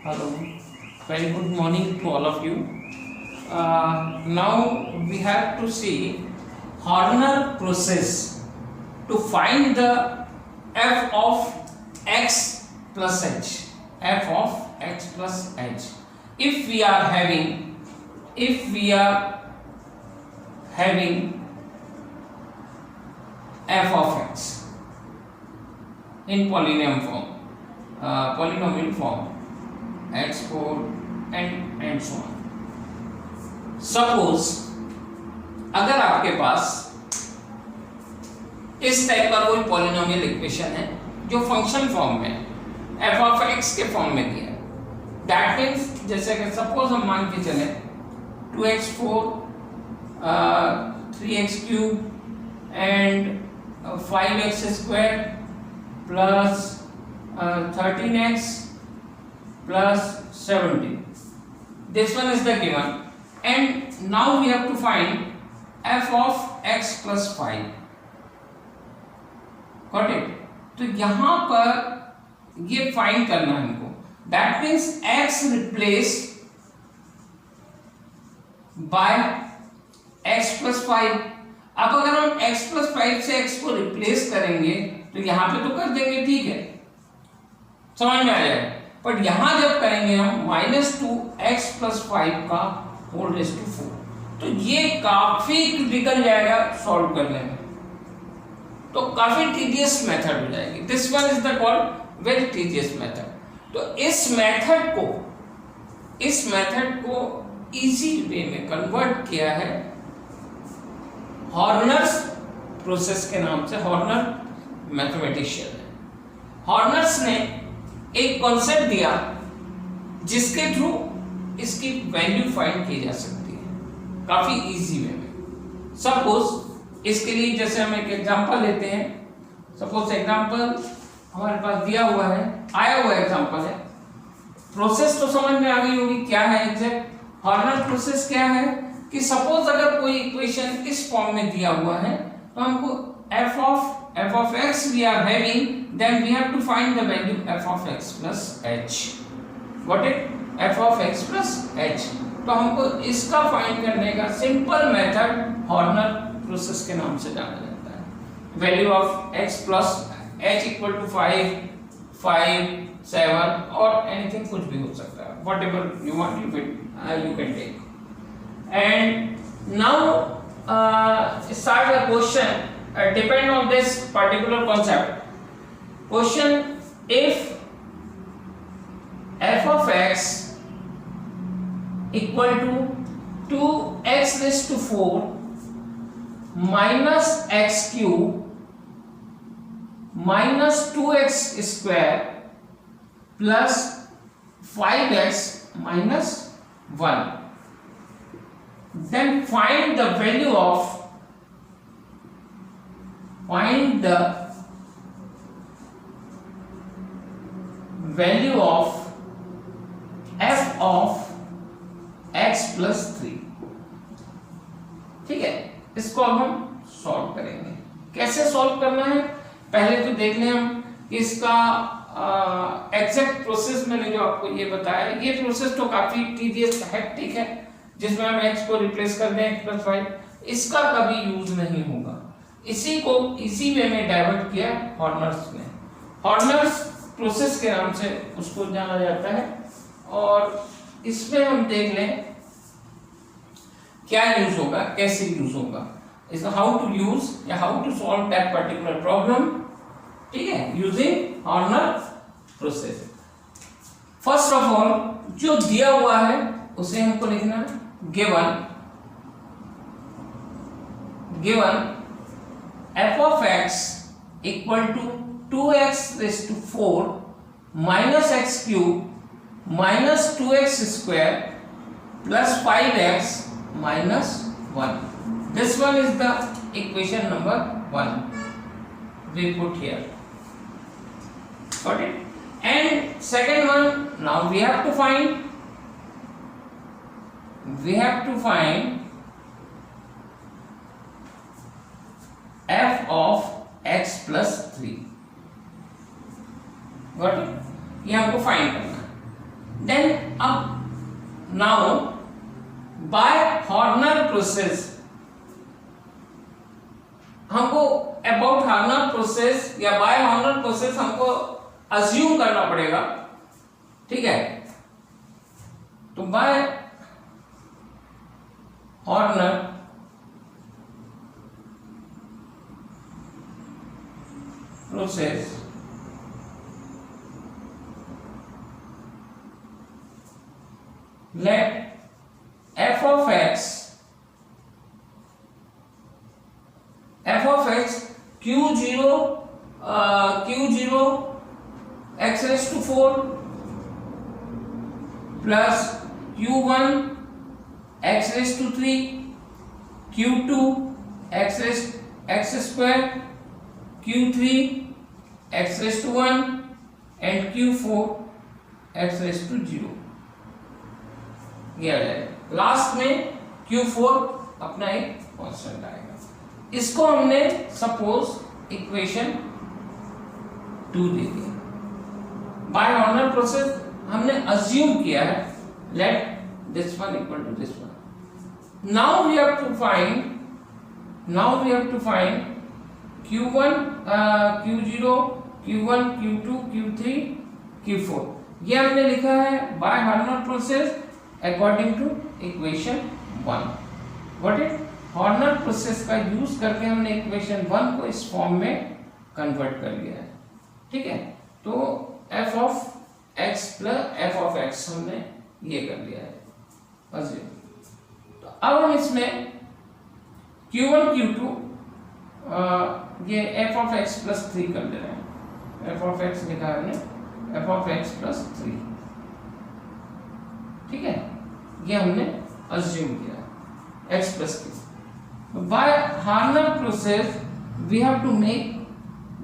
Hello, very good morning to all of you. Now we have to see Horner process to find the f of x plus h. F of x plus h. If we are having f of x in polynomial form x4 and so on. Suppose अगर आपके पास इस type का कोई polynomial equation है जो function form में f of x के form में दिया है, दैट मीन्स जैसे कि सपोज हम मान के चले 2x4 3x³ and 5x square plus 13x plus 70. This one is the given, and now we have to find f of x plus 5. Got it? तो यहाँ पर ये फाइंड करना है हमको. That means x replaced by x plus 5. अब अगर हम x plus 5 से x को रिप्लेस करेंगे तो यहाँ पे तो कर देंगे, ठीक है, समझ में आ जाएगा. बट यहां जब करेंगे हम -2x + 5 का होल रेज़ टू 4, तो ये काफी क्रिटिकल जाएगा सॉल्व करने में, तो काफी टीडियस मेथड हो जाएगी. This one is the called very tedious method. तो इस मेथड को इजी वे में कन्वर्ट किया है हॉर्नर्स प्रोसेस के नाम से. हॉर्नर मैथमेटिशियन है. हॉर्नर्स ने एक कॉन्सेप्ट दिया जिसके थ्रू इसकी वैल्यू फाइंड की जा सकती है काफी इजी वे में. सपोज इसके लिए जैसे हम एक एग्जांपल लेते हैं. सपोज एग्जांपल हमारे पास दिया हुआ है, आया हुआ एग्जांपल है. प्रोसेस तो समझ में आ गई होगी क्या है एग्जैक्ट. हॉर्नर प्रोसेस क्या है कि सपोज अगर कोई इक्वेशन इस फॉर्म में दिया हुआ है तो हमको f of x we are having, then we have to find the value f of x plus h. Got it? f of x plus h. तो हमको इसका फाइंड करने का सिंपल मेथड हॉर्नर प्रोसेस के नाम से जाना जाता है. Value of x plus h equal to 5, 7 और एनीथिंग, कुछ भी हो सकता है. whatever you want you can take. And now start the question. Depend on this particular concept. Question: if f of x equal to 2x raised to 4 minus x cube minus 2x square plus 5x minus 1, then find the value of f of x plus 3. ठीक है, इसको अब हम solve करेंगे. कैसे solve करना है पहले तो देख लें हम. इसका एग्जैक्ट प्रोसेस मैंने जो आपको ये बताया, ये प्रोसेस तो काफी टीडियस हेक्टिक है, जिसमें हम x को रिप्लेस कर दें x plus 5. इसका कभी यूज नहीं होगा. इसी को इसी वे में डाइवर्ट किया हॉर्नर्स ने. हॉर्नर्स प्रोसेस के नाम से उसको जाना जाता है. और इसमें हम देख लें क्या यूज होगा, कैसे यूज होगा, इज हाउ टू यूज या how to solve that particular problem. ठीक है, using Horner process. First of all जो दिया हुआ है उसे हमको लिखना given f of x equal to 2x raised to 4 minus x cube minus 2x square plus 5x minus 1. This one is the equation number 1 we put here. Got it? And second one, now we have to find f of x plus 3. Got it? ये हमको find करना है. Then अब now by Horner process हमको about Horner process या by Horner process हमको assume करना पड़ेगा, ठीक है। तो by Horner process let f of x q0 x raised to 4 plus q1 x raised to 3 q2 x square q3 x raised to 1 and q4 x raised to 0 ये आ जाएगा। Last में q4 अपना एक कांस्टेंट आएगा। इसको हमने suppose equation 2 दे दिया। बाय हॉर्नर प्रोसेस हमने अज्यूम किया है let this one equal to this one. Now we have to find q1 q0 q1 q2 q3 q4। ये हमने लिखा है by Horner process according to equation 1। What is Horner process का use करके हमने इक्वेशन 1 को इस फॉर्म में कन्वर्ट कर लिया है, ठीक है। तो f of x plus f of x हमने ये कर लिया है अज्यूम। तो अब हम इसमें q1 q2 ये f of x प्लस 3 कर दे रहे हैं। f of x लिखा है हमने f of x प्लस 3, ठीक है। ये हमने अज्यूम किया x plus 3। By Horner process we have to make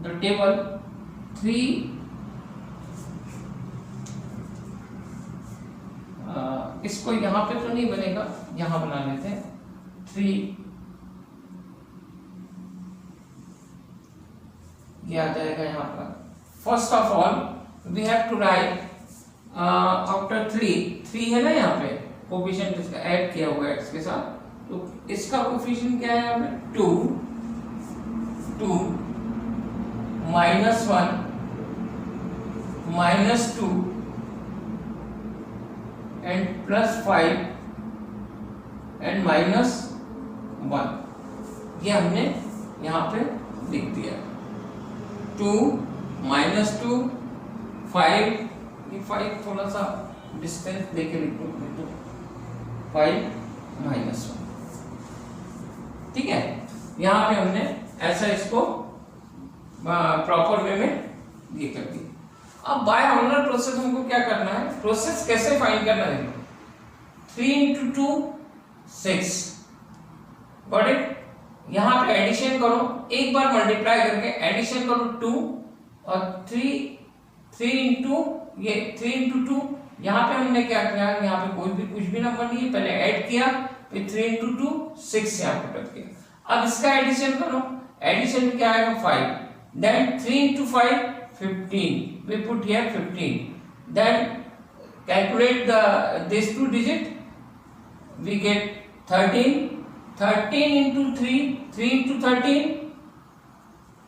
the table 3 इसको यहां पे तो नहीं बनेगा, यहां बना लेते हैं 3 ये आ जाएगा यहाँ पर। First of all we have to write after 3 है ना यहाँ पे कोफिशिएंट इसका ऐड किया हुआ है x के साथ, तो इसका कोफिशिएंट क्या है हमें 2 -1 -2 एंड +5 एंड -1 ये हमने यहाँ पे लिख दिया। 2 -2 5 ये 5 थोड़ा सा डिस्टेंस देके लिख दो 5 -1, ठीक है। यहाँ पे हमने ऐसा इसको प्रॉपर वे में ये कर दिया। अब बाय हॉर्नर प्रोसेस हमको क्या करना है, प्रोसेस कैसे फाइंड करना है। 3 × 2 6 गॉट इट। यहाँ पे एडिशन करो, एक बार मल्टीप्लाई करके एडिशन करो 2 और 3 × 2 यहाँ पे हमने क्या किया, यहाँ पे कुछ भी नंबर नहीं है, पहले ऐड किया फिर 3 × 2 6 यहाँ पे रख दिया। अब इसका एडिशन करो, एडिशन में क्या आएगा 5, then 3 × 5 15, we put here 15, then calculate these two digit, we get 13 × 3 × 13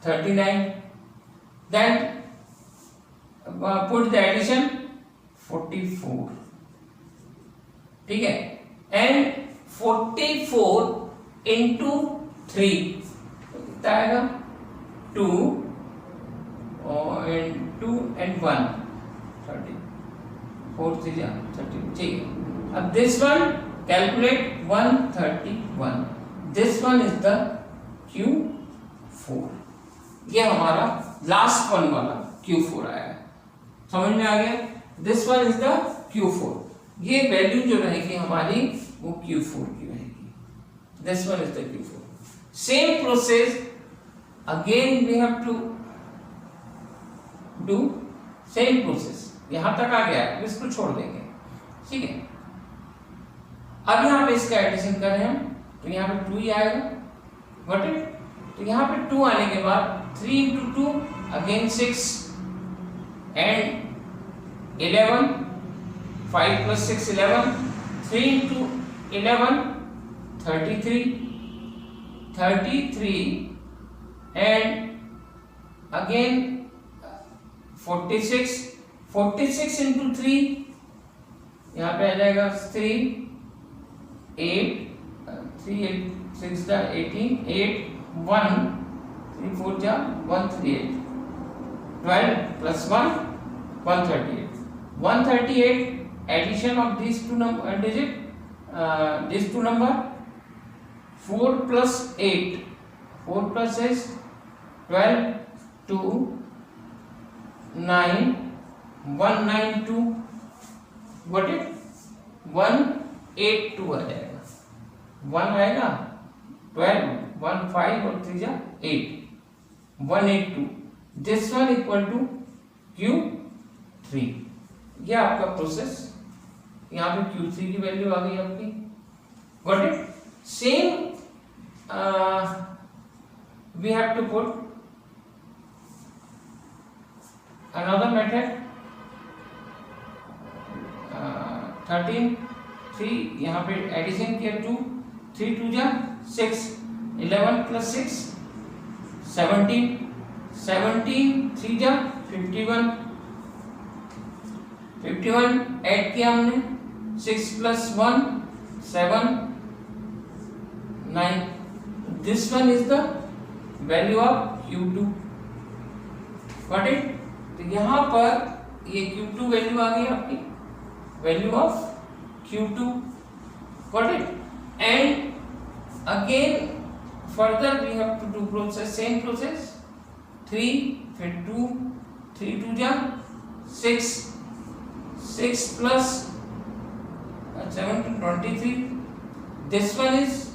39, then put the addition 44, ठीक है। एंड 44 × 3 कितना आएगा 2 and 2 and 1 30 4 3 30, ठीक है। अब this one calculate 131, this one is the Q4, ये हमारा लास्ट वन वाला Q4 आया है, समझ में आ गया। This one is the Q4, ये वैल्यू जो रहेगी हमारी वो Q4 की रहेगी। This one is the Q4। Same process again we have to do same process. यहां तक आ गया, इसको छोड़ देंगे, ठीक है। अब यहाँ पे इसका एडिशन करें हम, तो यहाँ पे 2 ही आएगा, गॉट इट। तो यहाँ पे 2 आने के बाद 3 × 2 again 6 and 11 5 plus 6 11, 3 into 11 33, 33 and again 46, 46 into 3 यहाँ पे आ जाएगा 3 8 3 8 6 जा 18 8 1 3 4 जा 138 12 plus 1 138 138 addition of these two number 4 plus 8 4 plus is 12 2 9 192 got it 182 आ जाएगा 1 आएगा 12 1 5 और 3 जा 8 182 this one equal to Q3 ये आपका प्रोसेस यहाँ पे Q3 की वैल्यू आ गई आपकी got it same we have to put another method 13 3 यहाँ पे एडिशन किया 2 3 2 जा 6 11 plus 6 17 17 3 जा 51 51 ऐड किया हमने 6 plus 1 7 9 this one is the value of Q2 got it तो यहाँ पर ये Q2 वैल्यू आ गई आपकी value of Q2 got it and again further we have to do process same process 3 फिर 2 3 2 जा 6 6 plus 7 to 23 this one is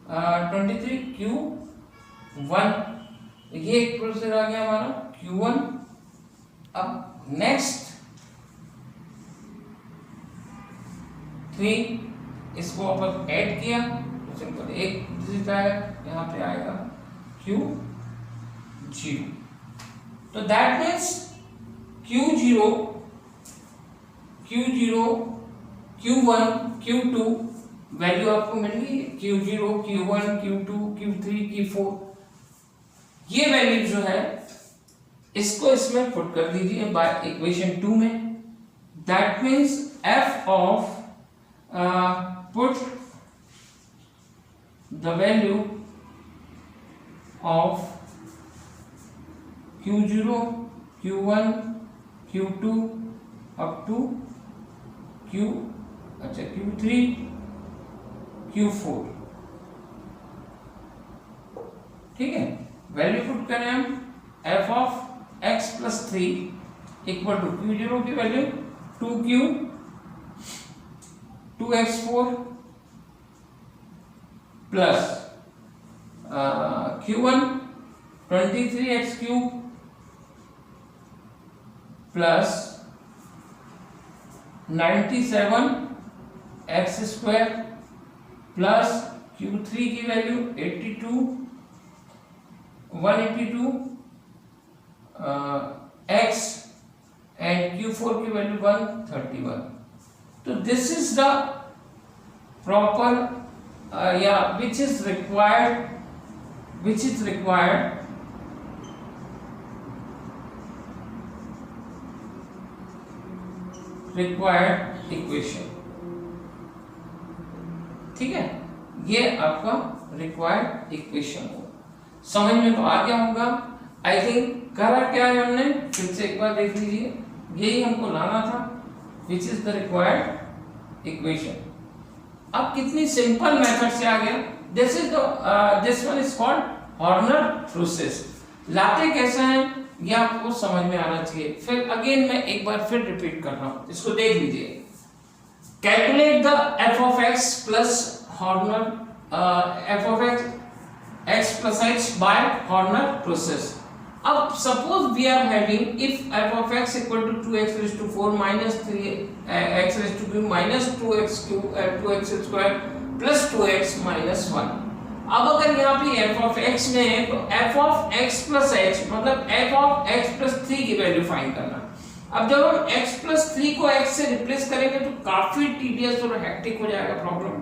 23 Q1 ये एक प्रोसेस आ गया हमारा Q1 अब नेक्स्ट 3 इसको अपन ऐड किया तो सिंपल एक डिजिट आया यहाँ पे आएगा Q0 तो that means Q0 Q1 Q2 value आपको मिल गई Q0 Q1 Q2 Q3 Q4 ये वैल्यू जो है इसको इसमें पुट कर दीजिए बाय इक्वेशन 2 में that means f of put the value of Q0 Q1 Q2 up to Q3 Q4 ठीक है वैल्यू पुट करें हम f of x plus 3 equal to Q0 की value 2Q 2x4 plus Q1 23x3 plus 97x square plus Q3 की value 82 182 x and Q4 की value 131 तो this is the proper या which is required equation ठीक है ये आपका required equation हो समझ में तो आ गया होगा आई थिंक करा क्या है हमने फिर से एक बार देख लीजिए यही हमको लाना था which is the required equation अब कितनी सिंपल मेथड से आ गया this one is called Horner process लाते कैसे हैं ये आपको समझ में आना चाहिए फिर अगेन मैं एक बार फिर रिपीट कर रहा हूं इसको देख लीजिए calculate the f of x plus Horner f of x plus h by Horner process अब suppose we are having if f of x equal to 2x raised to 4 minus 3x raised to 2 minus 2x cube 2x square plus 2x minus 1 अब अगर यहाँ पे F of x में है तो F of x plus H मतलब F of x plus 3 की value find करना। अब जब हम x प्लस 3 को x से रिप्लेस करेंगे तो काफी टीडियस और हेक्टिक हो जाएगा, प्रॉब्लम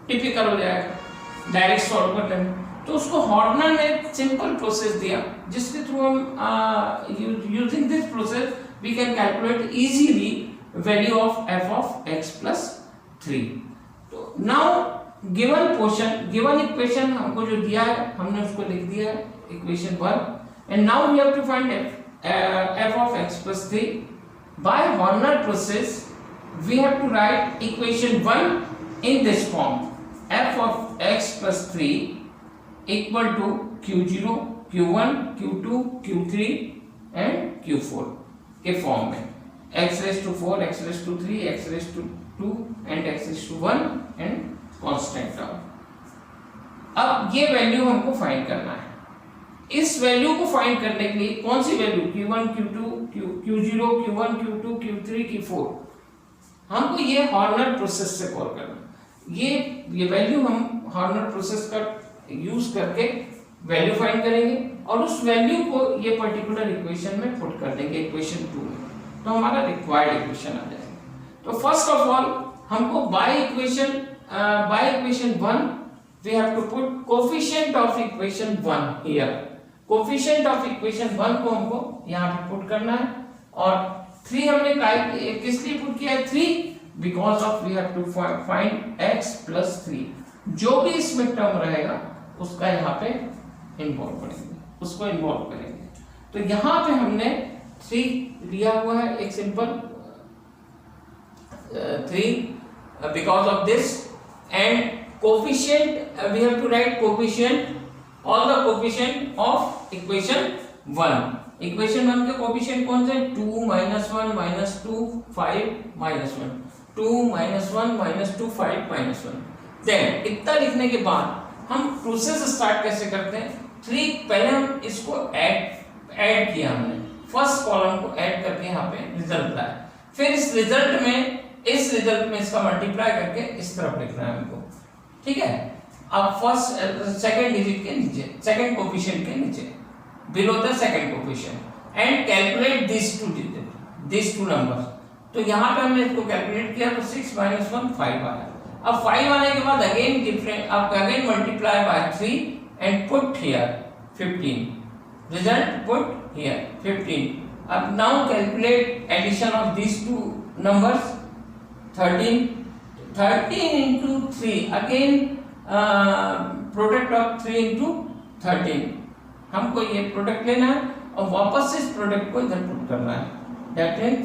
टिपिकल हो जाएगा डायरेक्ट सॉल्व करने में। तो उसको हॉर्नर ने सिंपल प्रोसेस दिया जिसके थ्रू हम using this process we can calculate easily value of f of x plus 3। तो now given portion given equation हमको जो दिया है हमने उसको लिख दिया है equation 1 and now we have to find f of x plus 3 by Horner process we have to write equation 1 in this form f of x plus 3 equal to q0 q1 q2 q3 and q4 के form में x raised to 4 x raised to 3 x raised to 2 and x raised to 1 and constant term। अब ये value हमको find करना है। इस value को find करने के लिए कौन सी value q1 q2 q0 q1 q2 q3 q4 हमको ये हॉर्नर प्रोसेस से कॉल करना। ये वैल्यू हम हॉर्नर प्रोसेस का यूज करके वैल्यू फाइंड करेंगे और उस वैल्यू को ये पर्टिकुलर इक्वेशन में पुट कर देंगे इक्वेशन 2 में, तो हमारा रिक्वायर्ड इक्वेशन आ जाएगा। तो फर्स्ट ऑफ ऑल हमको by equation 1 we have to put coefficient of equation 1 here। Coefficient of equation 1 को हमको यहाँ पे पुट करना है और 3 हमने किस लिए पुट किया है 3 because of we have to find x plus 3। जो भी इसमें टर्म रहेगा उसका यहाँ पे इन्वॉल्व करेंगे, उसको इन्वॉल्व करेंगे। तो यहाँ पे हमने 3 लिया हुआ है एक simple 3 because of this and coefficient we have to write coefficient all the coefficient of equation 1। equation 1 के कोफिशिएंट कौन से 2 minus 1 minus 2 5 minus 1 2 minus 1 minus 2 5 minus 1। then इतना लिखने के बाद हम प्रोसेस स्टार्ट कैसे करते हैं 3 पहले हम इसको ऐड किया हमने फर्स्ट कॉलम को ऐड करके यहाँ पे रिजल्ट लाया, फिर इस रिजल्ट में इसका मल्टीप्लाई करके इस तरफ लिखना है हमको, ठीक है। अब फर्स्ट सेकंड डिजिट के नीचे सेकंड कोफिशिएंट के नीचे below the second coefficient and calculate this two numbers. तो यहाँ पे हमने इसको कैलकुलेट किया तो 6 minus 1 5 आया। अब 5 आने के बाद अगेन डिफरेंट अब again multiply by 3 and put here 15 result put here 15। अब now calculate addition of this two numbers 13 into 3 again product of 3 into 13 हमको ये प्रोडक्ट लेना है और वापस से इस प्रोडक्ट को इधर पुट करना है, दैट मींस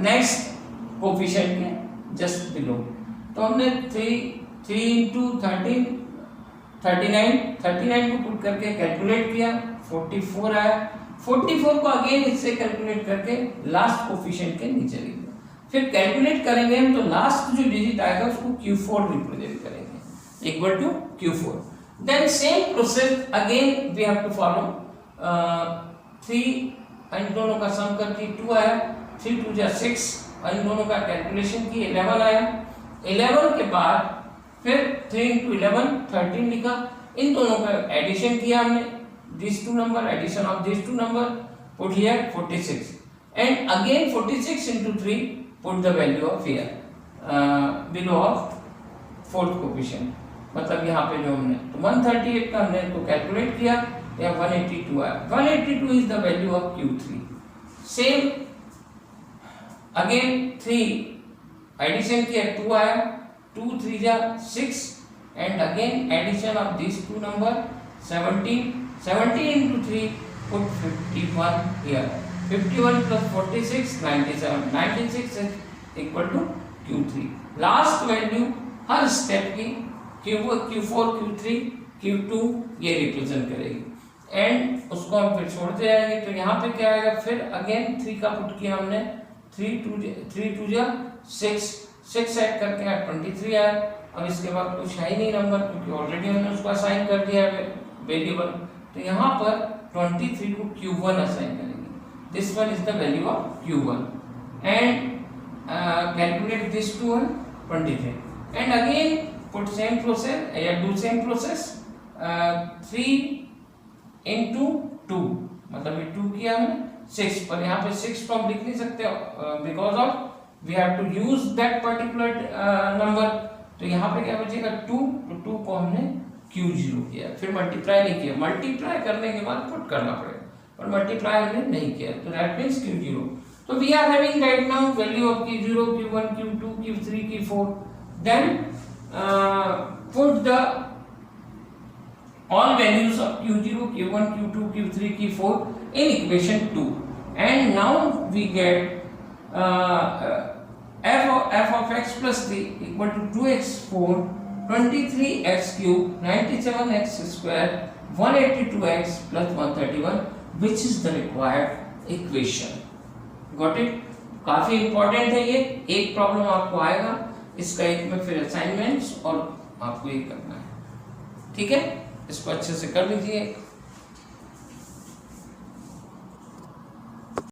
नेक्स्ट कोफिशिएंट के जस्ट बिलो। तो हमने 3 into 13 39 को पुट करके कैलकुलेट किया 44 आया। 44 को अगेन इससे कैलकुलेट करके लास्ट कोफिशिएंट के नीचे लिख दिया। फिर कैलकुलेट करेंगे हम तो लास्ट जो डिजिट आएगा उसको Q4 रिप्रेजेंट करेंगे equal to Q4। then same process again we have to follow 3 इन दोनों का सम करके 2 आया 3 2 जा 6 इन दोनों का कैलकुलेशन की 11 आया। 11 के बाद फिर 3 into 11 13 लिखा, इन दोनों का एडिशन किया हमने these two number addition of these two number put here 46 and again 46 into 3 put the value of here below of fourth coefficient। मतलब यहाँ पे जो हमने तो 138 का हमने तो कैलकुलेट किया या 182 आया। 182 is the value of Q3। Same again 3 addition किया 2 आया 2 3 जा 6 and again addition of this two number 17 into 3 put 51 here 51 plus 46 96 is equal to Q3। Last value her step की Q4 Q3 Q2 ये represent करेगी and उसको हम फिर छोड़ते जाएंगे। तो यहाँ पे क्या आएगा फिर अगेन 3 का पुट किया हमने 3 2 जा 6 ऐड करके 23 आया। अब इसके बाद कुछ है ही नहीं नंबर क्योंकि ऑलरेडी हमने उसको असाइन कर दिया है वेरिएबल। तो यहाँ पर 23 को Q1 असाइन करेंगे। This one is the value of Q1 and calculate this to 23 and again put same process या do same process 3 इंटू 2, मतलब ये 2 किया हमने 6, पर यहाँ पे 6 तो हम लिख नहीं सकते because of we have to use that particular number. तो यहाँ पे क्या बचेगा 2, तो 2 को हमने Q0 किया, फिर मल्टीप्लाई नहीं किया, मल्टीप्लाई करने के बाद पुट करना पड़ेगा, पर मल्टीप्लाई हमने नहीं किया, तो दैट मीन्स Q0। तो we are having right now value of Q0, Q1, Q2, Q3, Q4, then put the all values of Q0, Q1, Q2, Q3, Q4 in equation 2, and now we get f of x plus 3 equal to 2x4, 23x cube, 97x square, 182x plus 131, which is the required equation. Got it? काफी important है ये, एक problem आपको आएगा इसका, एक में फिर असाइनमेंट्स और आपको ये करना है, ठीक है, इसको अच्छे से कर लीजिए।